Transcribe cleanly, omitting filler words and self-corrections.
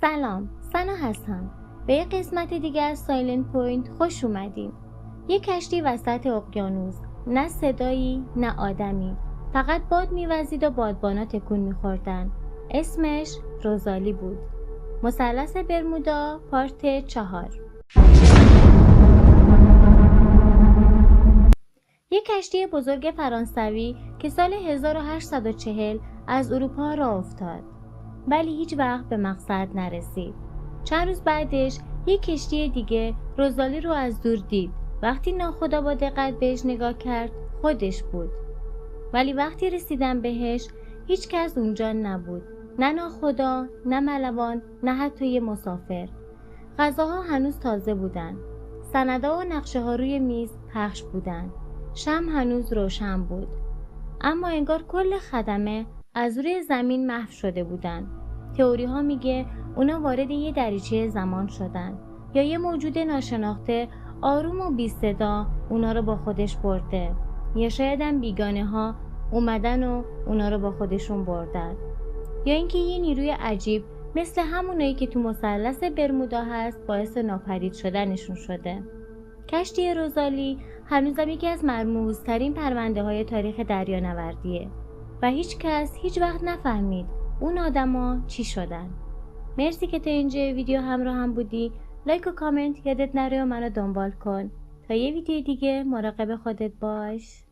سلام، سنا هستم. به یک قسمت دیگه از سایلنت پوینت خوش اومدیم. یک کشتی وسط اقیانوس، نه صدایی نه آدمی، فقط باد میوزید و بادبانا تکون میخوردن. اسمش روزالی بود. مثلث برمودا پارت 4. یک کشتی بزرگ فرانسوی که سال 1840 از اروپا راه افتاد، ولی هیچ وقت به مقصد نرسید. چند روز بعدش یک کشتی دیگه روزالی رو از دور دید. وقتی ناخدا با دقت بهش نگاه کرد، خودش بود. ولی وقتی رسیدن بهش، هیچ کس اونجا نبود. نه ناخدا، نه ملوان، نه حتی یه مسافر. غذاها هنوز تازه بودن. سندا و نقشه ها روی میز پخش بودن. شمع هنوز روشن بود. اما انگار کل خدمه از روی زمین محو شده بودن. تئوری ها میگه اونا وارد یه دریچه زمان شدن، یا یه موجود ناشناخته آروم و بی صدا اونا رو با خودش برده، یا شاید هم بیگانه ها اومدن و اونا رو با خودشون بردن، یا اینکه یه نیروی عجیب مثل همونایی که تو مثلث برمودا هست باعث ناپدید شدنشون شده. کشتی روزالی هنوزم یکی از مرموزترین پرونده های تاریخ دریانوردیه و هیچ کس هیچ وقت نفهمید اون آدما چی شدن. مرسی که تا اینجا ویدیو همراه هم بودی. لایک و کامنت یادت نره و منو دنبال کن. تا یه ویدیو دیگه مراقب خودت باش.